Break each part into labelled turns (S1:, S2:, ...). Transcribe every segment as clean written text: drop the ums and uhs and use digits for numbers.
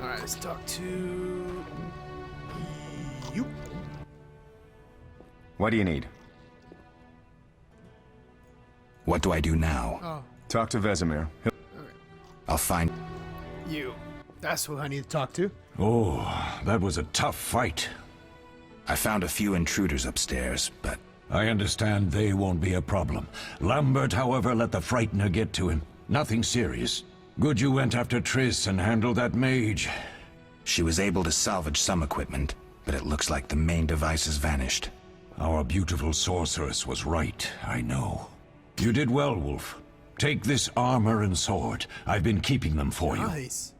S1: Alright, let's talk to you.
S2: What do you need?
S3: What do I do now?
S1: Oh,
S2: Talk to Vesemir.
S3: I'll find...
S1: you. That's who I need to talk to.
S4: Oh, that was a tough fight.
S3: I found a few intruders upstairs, but...
S4: I understand they won't be a problem. Lambert, however, let the Frightener get to him. Nothing serious. Good you went after Triss and handled that mage.
S3: She was able to salvage some equipment, but it looks like the main device has vanished.
S4: Our beautiful sorceress was right, I know. You did well, Wolf. Take this armor and sword. I've been keeping them for you.
S1: Nice.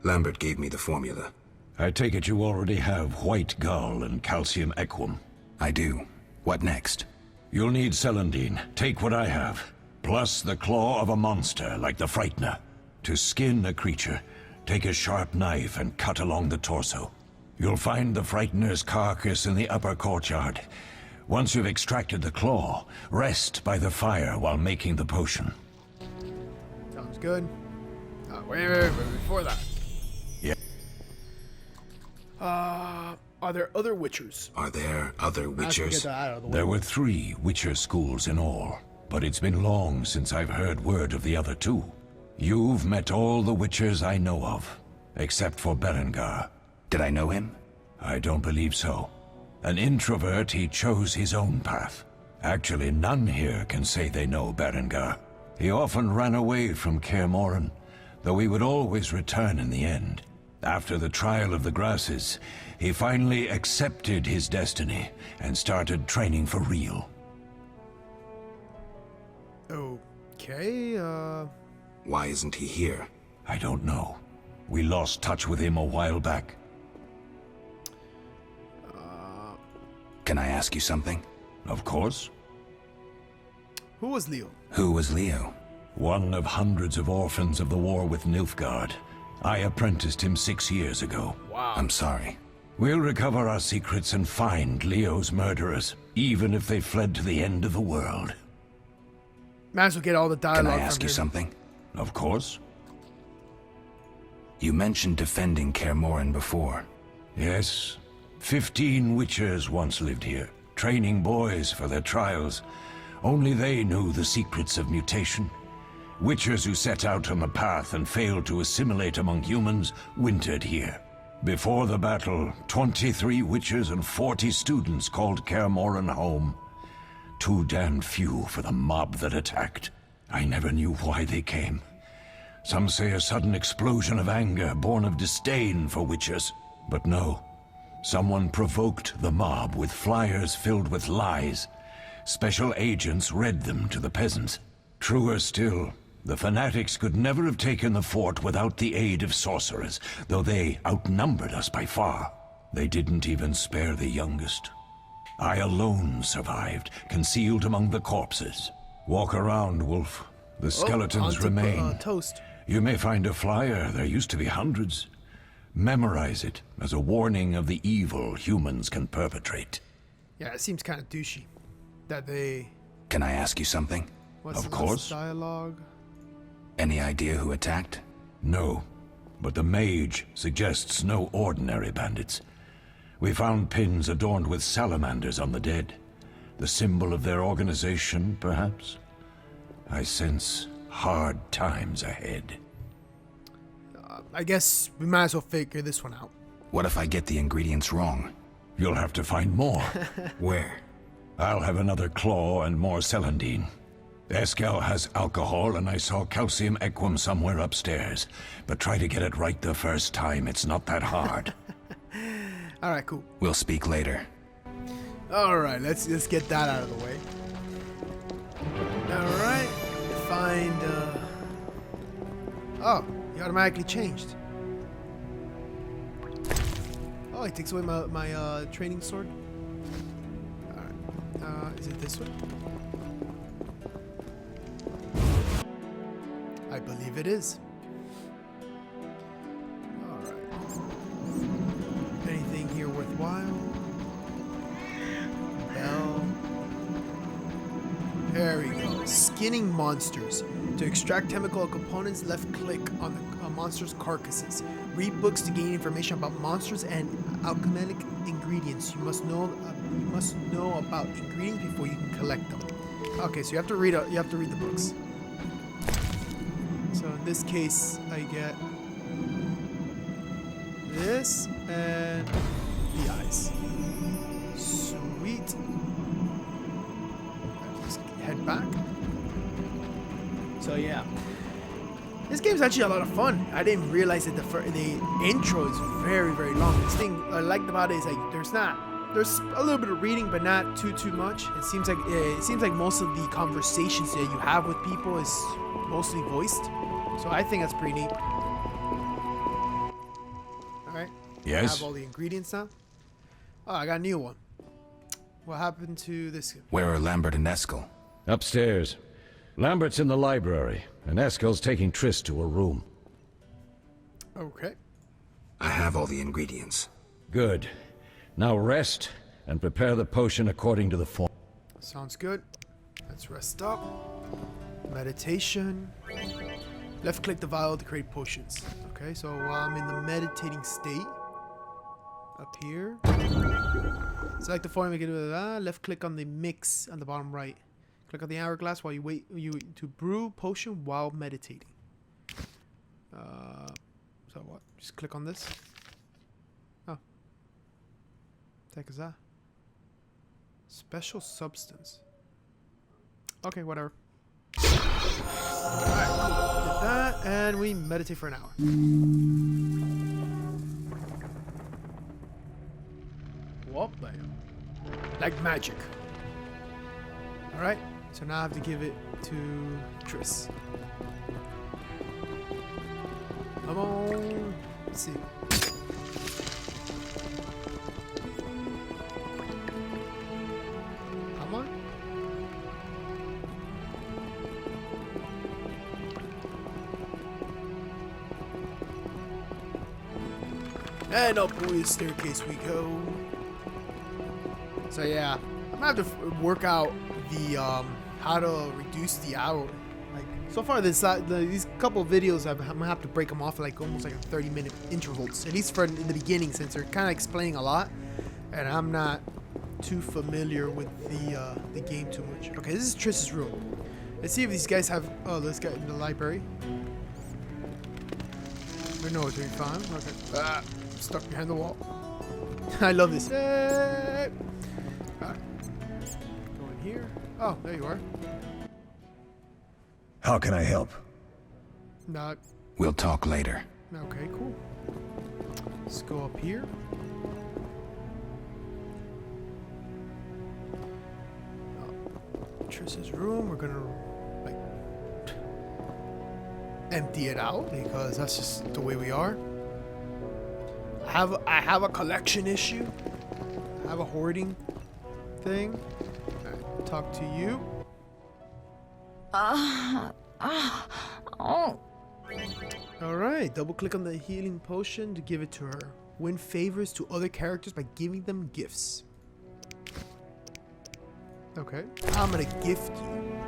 S3: Lambert gave me the formula.
S4: I take it you already have white gull and calcium equum.
S3: I do. What next?
S4: You'll need celandine. Take what I have. Plus the claw of a monster like the Frightener. To skin a creature, take a sharp knife and cut along the torso. You'll find the Frightener's carcass in the upper courtyard. Once you've extracted the claw, rest by the fire while making the potion.
S1: Sounds good. Wait, before that.
S4: Yeah.
S1: Are there other witchers?
S3: Are there other
S1: Let's get
S3: witchers?
S1: that out of the way.
S4: There were 3 Witcher schools in all, but it's been long since I've heard word of the other 2. You've met all the Witchers I know of, except for Berengar.
S3: Did I know him?
S4: I don't believe so. An introvert, he chose his own path. Actually, none here can say they know Berengar. He often ran away from Kaer Morhen, though he would always return in the end. After the trial of the grasses, he finally accepted his destiny and started training for real.
S1: Okay,
S3: Why isn't he here?
S4: I don't know. We lost touch with him a while back.
S3: Can I ask you something?
S4: Of course.
S1: who was Leo?
S3: Who was Leo?
S4: One of hundreds of orphans of the war with Nilfgaard. I apprenticed him 6 years ago.
S1: Wow.
S3: I'm sorry.
S4: We'll recover our secrets and find Leo's murderers, even if they fled to the end of the world.
S1: Might as well get all the dialogue
S3: Can I
S1: from
S3: ask you
S1: him.
S3: something?
S4: Of course.
S3: You mentioned defending Kaer Morhen before.
S4: Yes. 15 Witchers once lived here, training boys for their trials. Only they knew the secrets of mutation. Witchers who set out on the path and failed to assimilate among humans wintered here. Before the battle, 23 Witchers and 40 students called Kaer Morhen home. Too damned few for the mob that attacked. I never knew why they came. Some say a sudden explosion of anger born of disdain for Witchers. But no. Someone provoked the mob with flyers filled with lies. Special agents read them to the peasants. Truer still, the fanatics could never have taken the fort without the aid of sorcerers, though they outnumbered us by far. They didn't even spare the youngest. I alone survived, concealed among the corpses. Walk around, Wolf. The skeletons remain.
S1: Toast.
S4: You may find a flyer. There used to be hundreds. Memorize it as a warning of the evil humans can perpetrate.
S1: Yeah, it seems kind of douchey. That they...
S3: Can I ask you something?
S1: What's
S4: Of
S1: the
S4: course.
S1: dialogue?
S3: Any idea who attacked?
S4: No, but the mage suggests no ordinary bandits. We found pins adorned with salamanders on the dead. The symbol of their organization, perhaps? I sense hard times ahead.
S1: I guess we might as well figure this one out.
S3: What if I get the ingredients wrong?
S4: You'll have to find more.
S3: Where?
S4: I'll have another claw and more celandine. Eskel has alcohol, and I saw calcium equum somewhere upstairs. But try to get it right the first time. It's not that hard.
S1: Alright, cool.
S3: We'll speak later.
S1: Alright, let's get that out of the way. Alright. Find, Oh, he automatically changed. Oh, he takes away my training sword. Alright. Is it this one? I believe it is. Alright. Anything here worthwhile? Bell. There we go. skinning monsters. To extract chemical components, left click on the monsters' carcasses. Read books to gain information about monsters and alchemic ingredients. You must know about ingredients before you can collect them. Okay, so you have to read the books. So in this case, I get this and the eyes. Sweet. Let's head back. So yeah, this game's actually a lot of fun. I didn't realize that the intro is very, very long. This thing I liked about it is like there's a little bit of reading, but not too much. It seems like most of the conversations that you have with people is mostly voiced. So I think that's pretty neat. All right.
S4: Yes.
S1: I have all the ingredients now. Oh, I got a new one. What happened to this?
S3: Where are Lambert and Eskel?
S4: Upstairs. Lambert's in the library, and Eskel's taking Triss to her room.
S1: Okay.
S3: I have all the ingredients.
S4: Good. Now rest and prepare the potion according to the form.
S1: Sounds good. Let's rest up. Meditation. Left click the vial to create potions. Okay, so while I'm in the meditating state, up here, select the form. Left click on the mix on the bottom right. Click on the hourglass while you wait to brew potion while meditating. So what? Just click on this. Oh. Heck is that? Special substance. Okay, whatever. Alright, cool. Did that, and we meditate for an hour. Whoop, bam. Like magic. Alright, so now I have to give it to Triss. Come on. Let's see. Come on. And up the staircase we go. So yeah, I'm gonna have to work out the how to reduce the hour. Like so far, these couple of videos, I'm gonna have to break them off like almost like 30-minute intervals, at least for in the beginning, since they're kind of explaining a lot, and I'm not too familiar with the game too much. Okay, this is Triss's room. Let's see if these guys have. Oh, this guy in the library. No, 35. Okay. Ah, stuck behind the wall. I love this. Hey! Alright. Go in here. Oh, there you are.
S2: How can I help?
S1: Not.
S3: We'll talk later.
S1: Okay, cool. Let's go up here. Triss's room. We're gonna like empty it out because that's just the way we are. I have a collection issue. I have a hoarding thing. Alright, talk to you. Alright, double click on the healing potion to give it to her. Win favors to other characters by giving them gifts. Okay, I'm gonna gift you.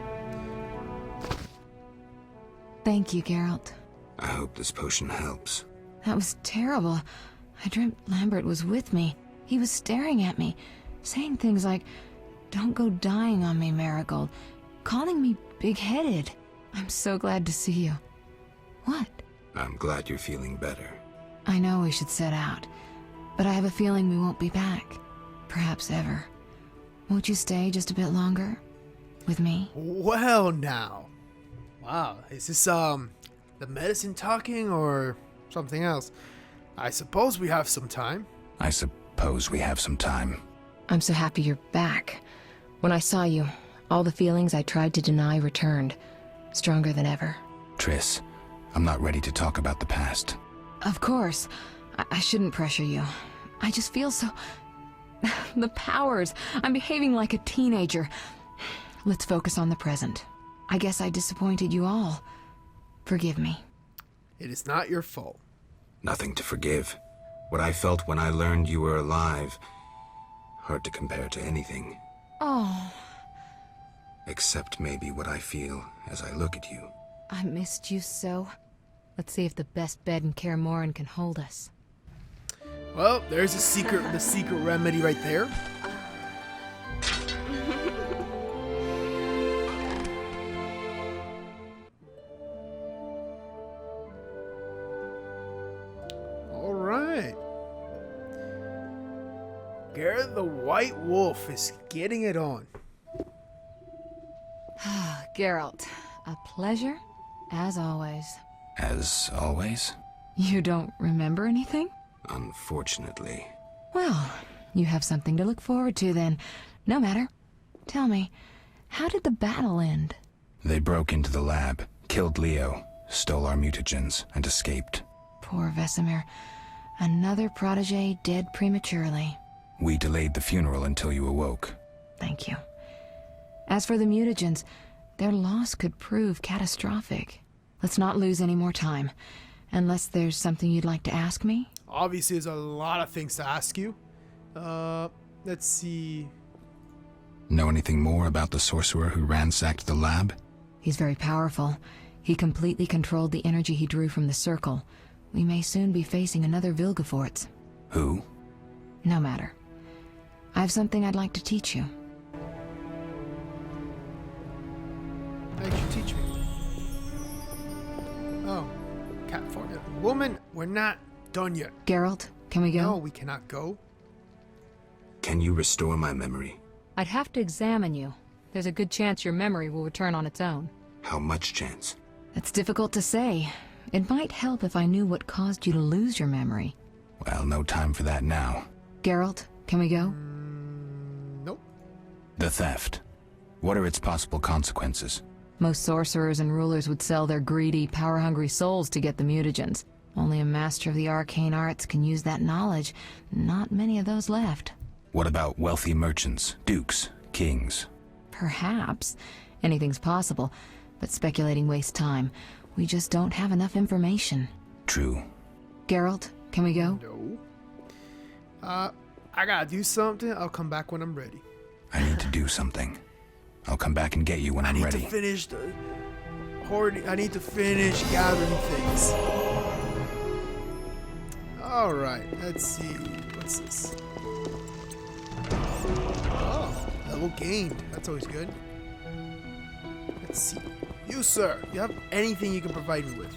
S5: Thank you, Geralt.
S3: I hope this potion helps.
S5: That was terrible. I dreamt Lambert was with me. He was staring at me, saying things like, "Don't go dying on me, Marigold," calling me big-headed. I'm so glad to see you. What?
S3: I'm glad you're feeling better.
S5: I know we should set out, but I have a feeling we won't be back. Perhaps ever. Won't you stay just a bit longer? With me?
S1: Well now. Wow, is this the medicine talking or something else? I suppose we have some time.
S3: I suppose we have some time.
S5: I'm so happy you're back. When I saw you, all the feelings I tried to deny returned, stronger than ever.
S3: Triss, I'm not ready to talk about the past.
S5: Of course. I shouldn't pressure you. I just feel so... the powers. I'm behaving like a teenager. Let's focus on the present. I guess I disappointed you all. Forgive me.
S1: It is not your fault.
S3: Nothing to forgive. What I felt when I learned you were alive, hard to compare to anything.
S5: Oh.
S3: Except maybe what I feel as I look at you.
S5: I missed you so. Let's see if the best bed in Kaer Morhen can hold us.
S1: Well, there's the secret remedy right there. All right. Geralt the White Wolf is getting it on.
S5: Geralt, a pleasure, as always.
S3: As always?
S5: You don't remember anything?
S3: Unfortunately.
S5: Well, you have something to look forward to then. No matter. Tell me, how did the battle end?
S3: They broke into the lab, killed Leo, stole our mutagens, and escaped.
S5: Poor Vesemir. Another protege dead prematurely.
S3: We delayed the funeral until you awoke.
S5: Thank you. As for the mutagens, their loss could prove catastrophic. Let's not lose any more time. Unless there's something you'd like to ask me?
S1: Obviously, there's a lot of things to ask you. Let's see.
S3: Know anything more about the sorcerer who ransacked the lab?
S5: He's very powerful. He completely controlled the energy he drew from the circle. We may soon be facing another Vilgefortz.
S3: Who?
S5: No matter. I have something I'd like to teach you.
S1: Thank you, teach me. Oh, cat for it. Woman, we're not done yet.
S5: Geralt, can we go?
S1: No, we cannot go.
S3: Can you restore my memory?
S5: I'd have to examine you. There's a good chance your memory will return on its own.
S3: How much chance?
S5: It's difficult to say. It might help if I knew what caused you to lose your memory.
S3: Well, no time for that now.
S5: Geralt, can we go?
S1: Nope.
S3: The theft. What are its possible consequences?
S5: Most sorcerers and rulers would sell their greedy, power-hungry souls to get the mutagens. Only a master of the arcane arts can use that knowledge. Not many of those left.
S3: What about wealthy merchants, dukes, kings?
S5: Perhaps. Anything's possible, but speculating wastes time. We just don't have enough information.
S3: True.
S5: Geralt, can we go?
S1: No. I gotta do something. I'll come back when I'm ready.
S3: I need to do something. I'll come back and get you when I'm
S1: I need
S3: ready.
S1: to finish the hoarding. I need to finish gathering things. All right. Let's see. What's this? Oh, level gained. That's always good. Let's see. You, sir. You have anything you can provide me with?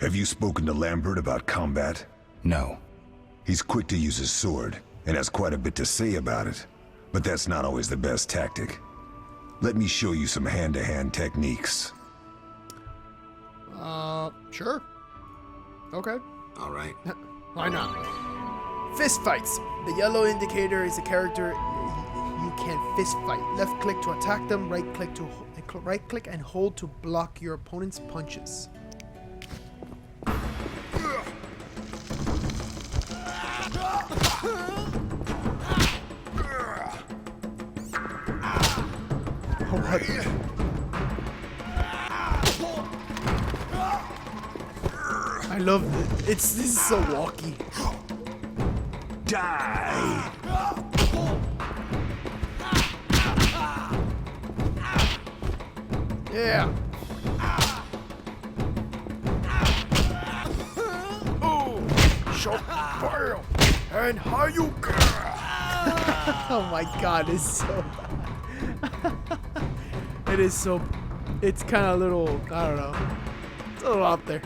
S2: Have you spoken to Lambert about combat?
S3: No.
S2: He's quick to use his sword, and has quite a bit to say about it. But that's not always the best tactic. Let me show you some hand-to-hand techniques.
S1: Sure. Okay.
S3: All right.
S1: Why not? Fist fights. The yellow indicator is a character you can fist fight. Left click to attack them. Right click and hold to block your opponent's punches. What? I love it. This is so walky.
S2: Die!
S1: Yeah. Oh, shot fire and how you? Oh my God! It's so. It is so. It's kind of a little. I don't know. It's a little out there.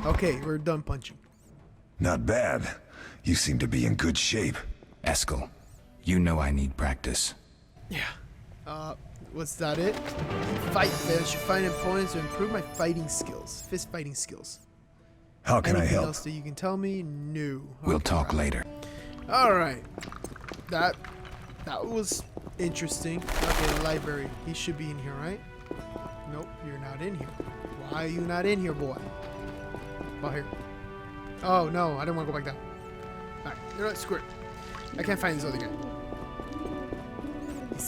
S1: Okay, we're done punching.
S2: Not bad. You seem to be in good shape.
S3: Eskel, you know I need practice.
S1: Yeah. Was that it? Fight this. You find opponents to improve my fighting skills. Fist fighting skills.
S2: How can I
S1: Anything
S2: help?
S1: else that you can tell me? No.
S3: We'll
S1: Okay,
S3: talk
S1: right.
S3: later.
S1: All right. That was interesting. Okay, the library. He should be in here, right? Nope, you're not in here. Why are you not in here, boy? Oh, here. Oh, no, I don't want to go back down. All right, you know what? Screw it. I can't find this other guy.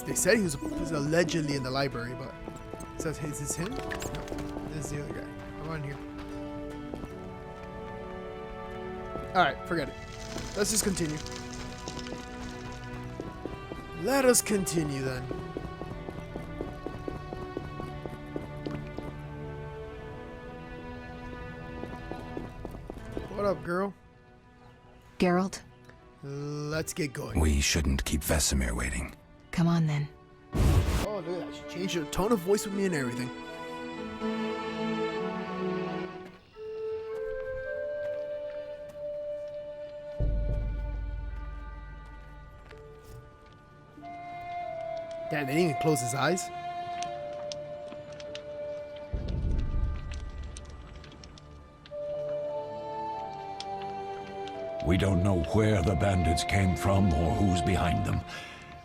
S1: They said he was allegedly in the library, but is this him? No, this is the other guy. Come on here. All right, forget it. Let's just continue. Let us continue then. What up, girl?
S5: Geralt,
S1: Let's get going.
S3: We shouldn't keep Vesemir waiting.
S5: come on then.
S1: Oh, look at that. She changed her tone of voice with me and everything. Damn, they didn't even close his eyes.
S4: We don't know where the bandits came from or who's behind them.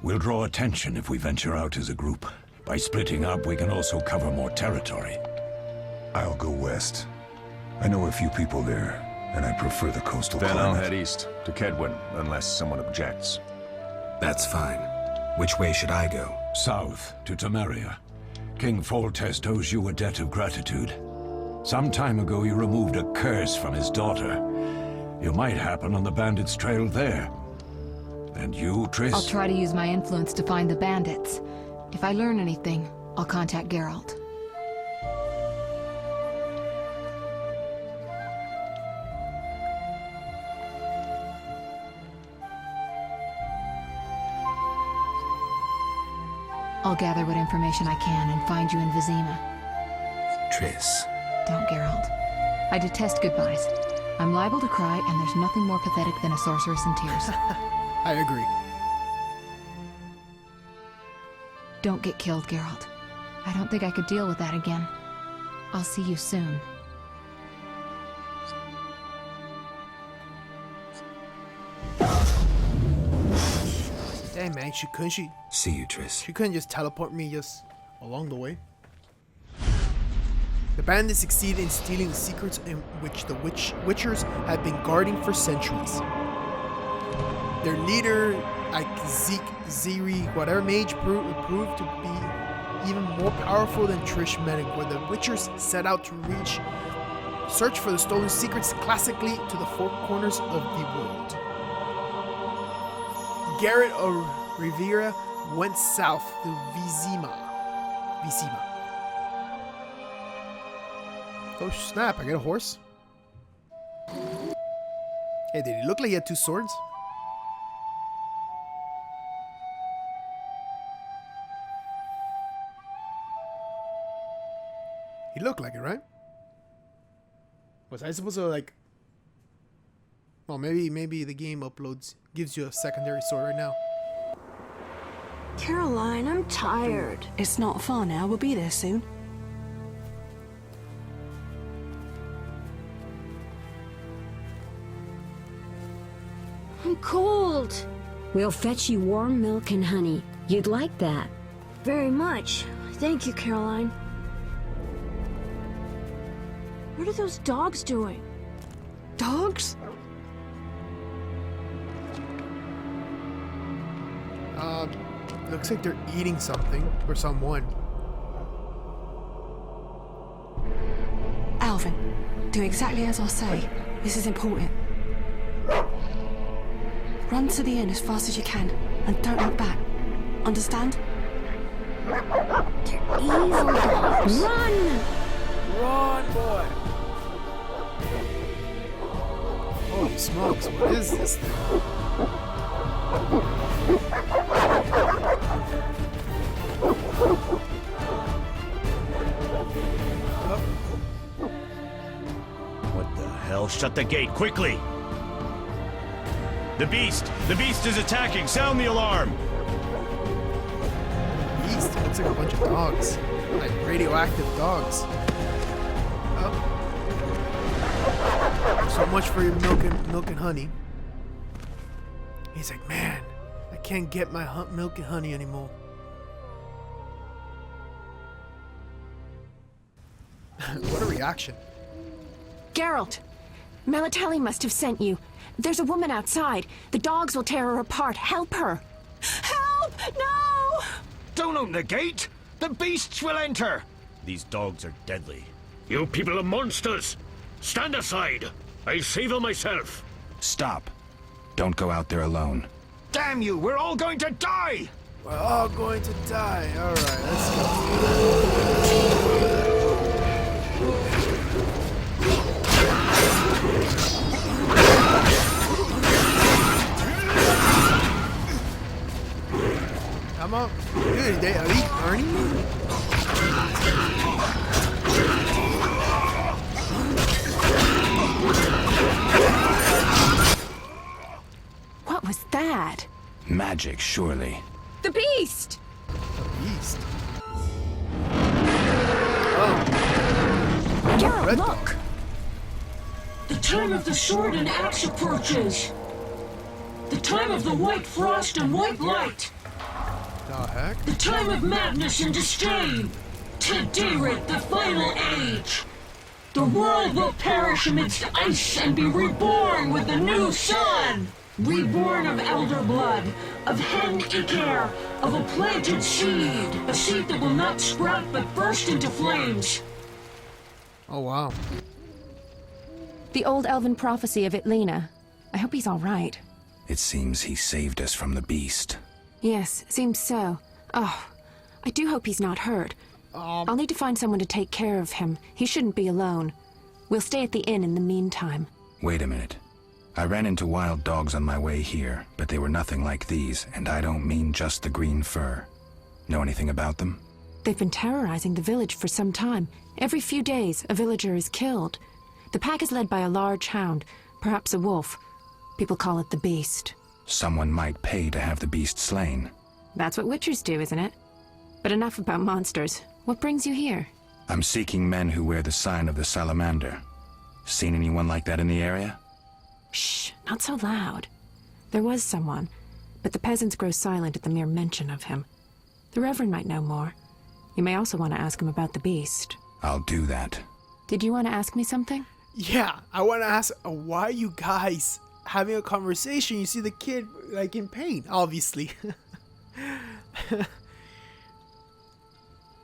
S4: We'll draw attention if we venture out as a group. By splitting up, we can also cover more territory.
S2: I'll go west. I know a few people there, and I prefer the coastal
S6: Then I'll
S2: climate.
S6: head east, to Kedwin, unless someone objects.
S3: That's fine. Which way should I go?
S4: South to Temeria. King Foltest owes you a debt of gratitude. Some time ago, you removed a curse from his daughter. You might happen on the bandits' trail there. And you, Triss?
S5: I'll try to use my influence to find the bandits. If I learn anything, I'll contact Geralt. I'll gather what information I can and find you in Vizima.
S3: Triss.
S5: Don't, Geralt. I detest goodbyes. I'm liable to cry, and there's nothing more pathetic than a sorceress in tears.
S1: I agree.
S5: Don't get killed, Geralt. I don't think I could deal with that again. I'll see you soon.
S1: Damn, man, she
S3: See you, Triss.
S1: couldn't just teleport me just along the way. The bandits succeeded in stealing the secrets in which the Witchers had been guarding for centuries. Their leader, Ziri, whatever mage, proved to be even more powerful than Trish Medic, where the Witchers set out to search for the stolen secrets classically to the four corners of the world. Geralt of Rivia went south to Vizima. Oh snap, I get a horse? Hey, did he look like he had two swords? He looked like it, right? Was I supposed to like... Well, maybe the game gives you a secondary sword right now.
S7: Caroline, I'm tired.
S8: It's not far now. We'll be there soon.
S7: I'm cold.
S9: We'll fetch you warm milk and honey. You'd like that.
S7: Very much. Thank you, Caroline. What are those dogs doing?
S8: Dogs?
S1: Looks like they're eating something or someone.
S8: Alvin, do exactly as I say. This is important. Run to the inn as fast as you can, and don't look back. Understand?
S7: They're evil dogs.
S9: Run!
S1: Run, boy! Holy smokes, what is this thing?
S10: What the hell? Shut the gate, quickly! The beast! The beast is attacking! Sound the alarm!
S1: Beast, it looks like a bunch of dogs. Like radioactive dogs. Oh. So much for your milk and honey. He's like, man, I can't get my milk and honey anymore. What a reaction.
S7: Geralt, Melatelli must have sent you. There's a woman outside. The dogs will tear her apart. Help her. Help! No!
S10: Don't open the gate! The beasts will enter! These dogs are deadly.
S11: You people are monsters! Stand aside! I'll save her myself!
S3: Stop. Don't go out there alone.
S10: Damn you! We're all going to die!
S1: We're all going to die. Alright, let's go. Come on. Dude, they are earning me?
S7: What was that?
S3: Magic, surely.
S7: The beast!
S1: Beast.
S7: Geralt,
S1: Red
S7: look!
S12: The time of the sword and axe approaches. The time of the white frost and white light.
S1: The heck?
S12: The time of madness and disdain. Tedirit, the final age. The world will perish amidst ice and be reborn with the new sun. Reborn of elder blood, of hen Iker, of a planted seed. A seed that will not sprout but burst into flames.
S1: Oh, wow.
S7: The old elven prophecy of Itlena. I hope he's all right.
S3: It seems he saved us from the beast.
S7: Yes, seems so. Oh, I do hope he's not hurt. I'll need to find someone to take care of him. He shouldn't be alone. We'll stay at the inn in the meantime.
S3: Wait a minute. I ran into wild dogs on my way here, but they were nothing like these, and I don't mean just the green fur. Know anything about them?
S7: They've been terrorizing the village for some time. Every few days, a villager is killed. The pack is led by a large hound, perhaps a wolf. People call it the Beast.
S3: Someone might pay to have the beast slain.
S7: That's what witchers do, isn't it? But enough about monsters. What brings you here?
S3: I'm seeking men who wear the sign of the salamander. Seen anyone like that in the area?
S7: Shh, not so loud. There was someone, but the peasants grow silent at the mere mention of him. The Reverend might know more. You may also want to ask him about the beast.
S3: I'll do that.
S7: Did you want to ask me something?
S1: Yeah, I want to ask, why are you guys having a conversation? You see the kid, like, in pain, obviously.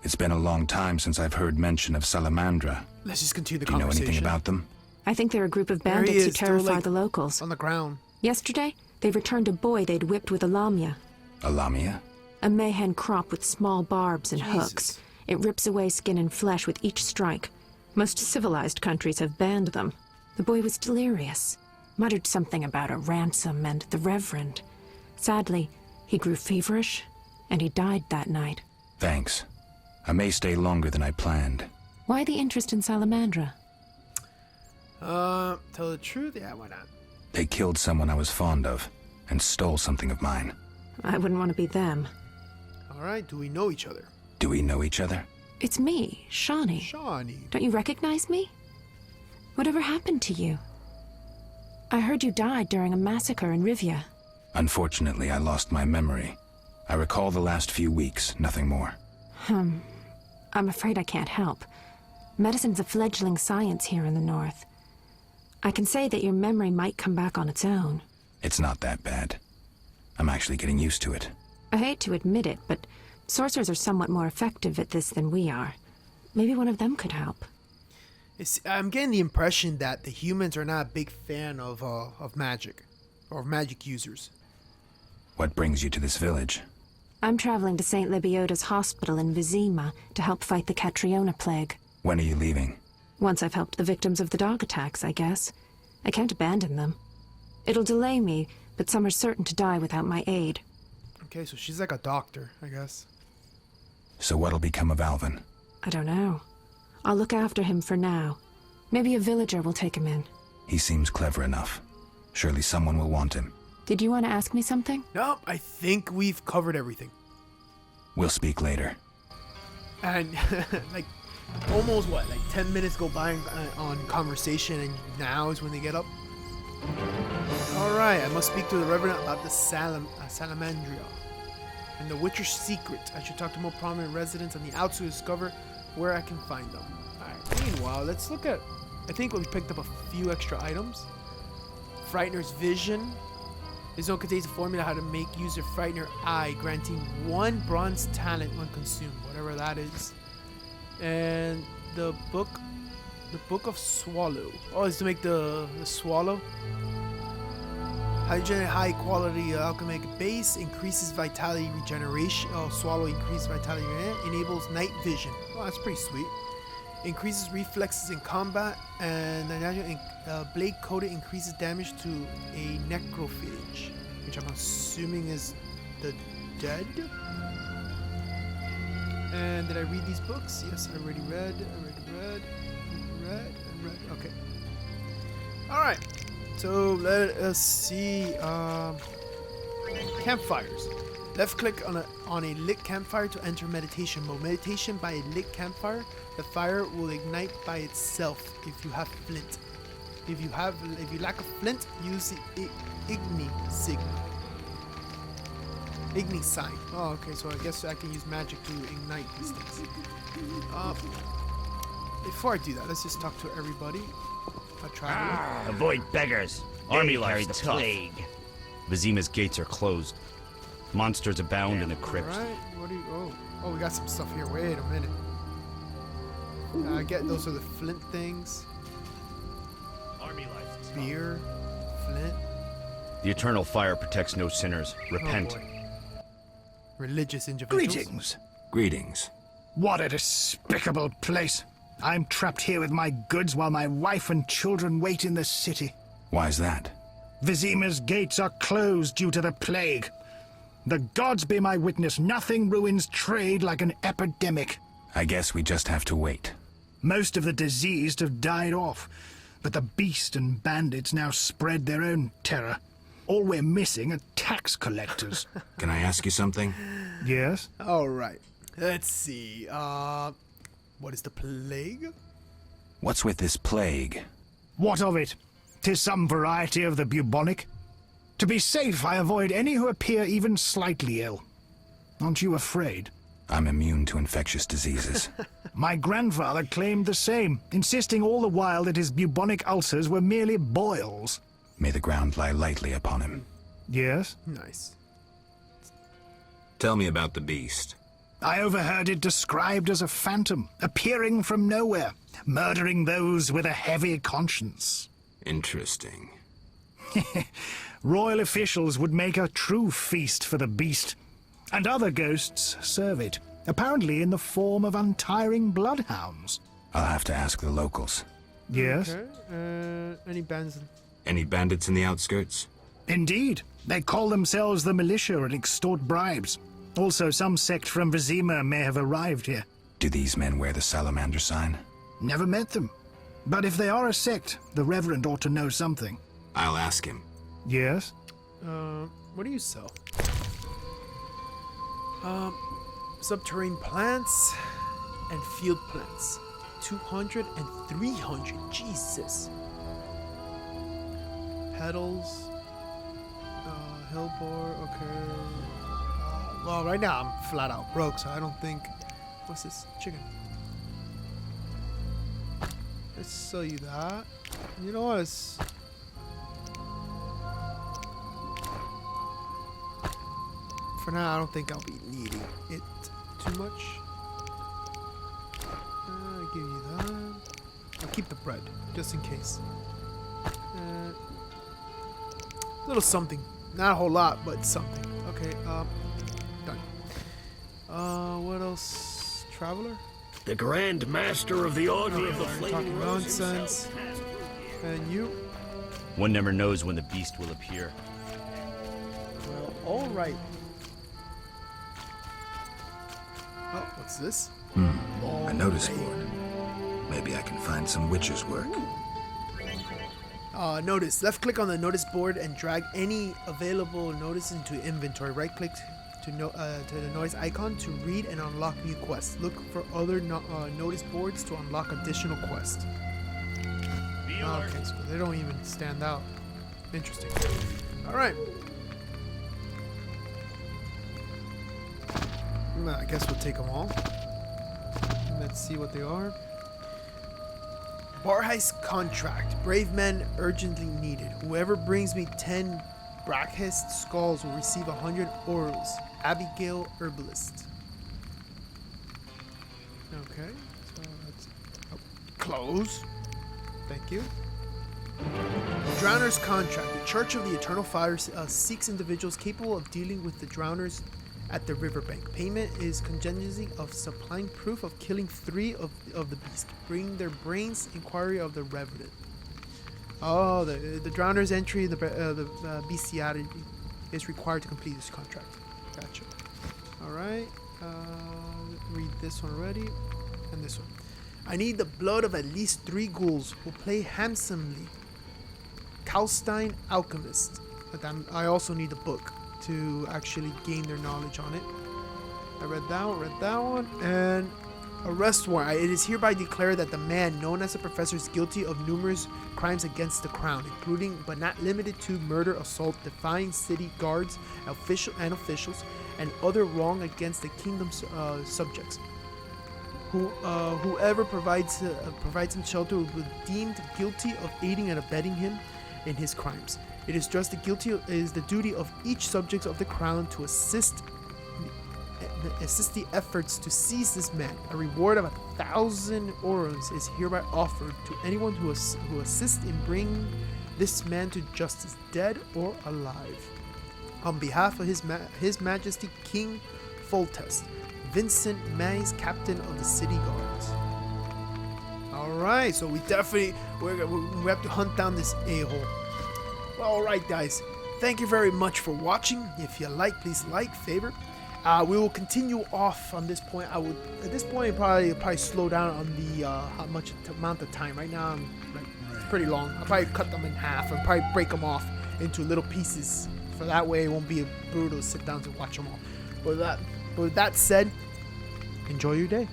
S3: It's been a long time since I've heard mention of Salamandra.
S1: Let's just continue the
S3: Do you know
S1: conversation.
S3: anything about them?
S7: I think they're a group of
S1: There he
S7: bandits who
S1: is, still,
S7: terrify
S1: like,
S7: the locals.
S1: on the ground.
S7: Yesterday, they returned a boy they'd whipped with a lamia.
S3: A lamia?
S7: A mayhen crop with small barbs and
S1: Jesus.
S7: hooks. It rips away skin and flesh with each strike. Most civilized countries have banned them. The boy was delirious. Muttered something about a ransom and the Reverend. Sadly, he grew feverish, and he died that night.
S3: Thanks. I may stay longer than I planned.
S7: Why the interest in Salamandra?
S1: Tell the truth? Yeah, why not?
S3: They killed someone I was fond of, and stole something of mine.
S7: I wouldn't want to be them.
S1: Alright, do we know each other?
S3: Do we know each other?
S7: It's me, Shawnee.
S1: Shawnee.
S7: Don't you recognize me? Whatever happened to you? I heard you died during a massacre in Rivia.
S3: Unfortunately, I lost my memory. I recall the last few weeks, nothing more.
S7: I'm afraid I can't help. Medicine's a fledgling science here in the north. I can say that your memory might come back on its own.
S3: It's not that bad. I'm actually getting used to it.
S7: I hate to admit it, but sorcerers are somewhat more effective at this than we are. Maybe one of them could help.
S1: I'm getting the impression that the humans are not a big fan of magic, or magic users.
S3: What brings you to this village?
S7: I'm traveling to St. Lebioda's hospital in Vizima to help fight the Catriona plague.
S3: When are you leaving?
S7: Once I've helped the victims of the dog attacks, I guess. I can't abandon them. It'll delay me, but some are certain to die without my aid.
S1: Okay, so she's like a doctor, I guess.
S3: So what'll become of Alvin?
S7: I don't know. I'll look after him for now. Maybe a villager will take him in.
S3: He seems clever enough. Surely someone will want him.
S7: Did you want to ask me something?
S1: Nope, I think we've covered everything.
S3: We'll speak later.
S1: And, like, almost, what, like 10 minutes go by on conversation, and now is when they get up? Alright, I must speak to the Reverend about the Salamandria and the Witcher's secret. I should talk to more prominent residents on the outs to discover where I can find them. Alright, meanwhile, let's look at... I think we picked up a few extra items. Frightener's Vision. This zone contains a formula how to make user Frightener Eye, granting 1 bronze talent when consumed, whatever that is. And the Book of Swallow. Oh, it's to make the swallow. Hygienic high quality alchemic base increases vitality regeneration. Oh, swallow increased vitality enables night vision. Oh, that's pretty sweet. Increases reflexes in combat, and the natural blade coated increases damage to a necrophage, which I'm assuming is the dead. And did I read these books? Yes, I already read. I read. Okay. All right. So let us see. Campfires. Left click on a lit campfire to enter meditation mode. Meditation by a lit campfire. The fire will ignite by itself if you have flint. If you lack a flint, use the igni sign. Igni sign. Oh, okay. So I guess I can use magic to ignite these things. Before I do that, let's just talk to everybody. A traveler.
S10: Avoid beggars. Army carry the plague. Vizima's gates are closed. Monsters abound in the crypt.
S1: Alright, what do you... Oh, we got some stuff here. Wait a minute. I get those are the flint things.
S10: Army life.
S1: Beer, flint.
S10: The eternal fire protects no sinners. Repent.
S1: Oh boy. Religious individuals.
S3: Greetings.
S13: What a despicable place. I'm trapped here with my goods while my wife and children wait in the city.
S3: Why's that?
S13: Vizima's gates are closed due to the plague. The gods be my witness, nothing ruins trade like an epidemic.
S3: I guess we just have to wait.
S13: Most of the diseased have died off, but the beast and bandits now spread their own terror. All we're missing are tax collectors.
S3: Can I ask you something?
S13: Yes?
S1: All right. Let's see. What is the plague?
S3: What's with this plague?
S13: What of it? 'Tis some variety of the bubonic. To be safe, I avoid any who appear even slightly ill. Aren't you afraid?
S3: I'm immune to infectious diseases.
S13: My grandfather claimed the same, insisting all the while that his bubonic ulcers were merely boils.
S3: May the ground lie lightly upon him.
S13: Yes?
S1: Nice.
S3: Tell me about the beast.
S13: I overheard it described as a phantom, appearing from nowhere, murdering those with a heavy conscience.
S3: Interesting.
S13: Royal officials would make a true feast for the beast, and other ghosts serve it, apparently in the form of untiring bloodhounds.
S3: I'll have to ask the locals.
S13: Yes?
S1: Okay. Any bandits?
S3: Any bandits in the outskirts?
S13: Indeed. They call themselves the militia and extort bribes. Also, some sect from Vizima may have arrived here.
S3: Do these men wear the salamander sign?
S13: Never met them. But if they are a sect, the Reverend ought to know something.
S3: I'll ask him.
S13: Yes?
S1: What do you sell? Subterranean plants and field plants. 200 and 300. Jesus. Petals. Hellbore. Okay. Well, right now I'm flat out broke, so I don't think... What's this? Chicken. Let's sell you that. You know what? For now, I don't think I'll be needing it too much. I'll give you that. I'll keep the bread, just in case. A little something. Not a whole lot, but something. Okay, done. What else? Traveler?
S11: The Grand Master of the Order of the
S1: Talking
S11: Flaming Rose
S1: nonsense.
S11: himself.
S1: And you?
S10: One never knows when the beast will appear.
S1: Well, alright. Oh, what's this?
S3: A notice board. Maybe I can find some witcher's work.
S1: Notice. Left click on the notice board and drag any available notice into inventory. Right click to the notice icon to read and unlock new quests. Look for other notice boards to unlock additional quests. Okay, so they don't even stand out. Interesting. Alright. I guess we'll take them all. Let's see what they are. Bar heist contract. Brave men urgently needed. Whoever brings me 10 Brackhest skulls will receive 100 orals. Abigail Herbalist. Okay. So that's... Oh, close. Thank you. Drowner's Contract. The Church of the Eternal Fire seeks individuals capable of dealing with the drowners at the riverbank. Payment is contingency of supplying proof of killing 3 of the beast. Bring their brains. Inquiry of the Revenant. Oh, the Drowner's entry in the bestiality is required to complete this contract. Gotcha. Alright. Read this one already. And this one. I need the blood of at least 3 ghouls who play handsomely. Kalstein Alchemist. But I also need the book to actually gain their knowledge on it. I read that one, and arrest warrant. It is hereby declared that the man known as the professor is guilty of numerous crimes against the crown, including but not limited to murder, assault, defying city guards, officials, and other wrong against the kingdom's subjects. Whoever provides him shelter will be deemed guilty of aiding and abetting him in his crimes. It is just the duty of each subject of the crown to assist the efforts to seize this man. A reward of 1,000 auras is hereby offered to anyone who assists in bringing this man to justice, dead or alive. On behalf of His Majesty King Foltest, Vincent Mays, Captain of the City Guards. Alright, so we have to hunt down this a-hole. Well, alright guys, thank you very much for watching. If you like, please like, favorite. We will continue off on this point. I would, at this point, probably slow down on the amount of time. Right now, it's pretty long. I'll probably cut them in half and probably break them off into little pieces. For that way, it won't be brutal to sit down to watch them all. But with that said, enjoy your day.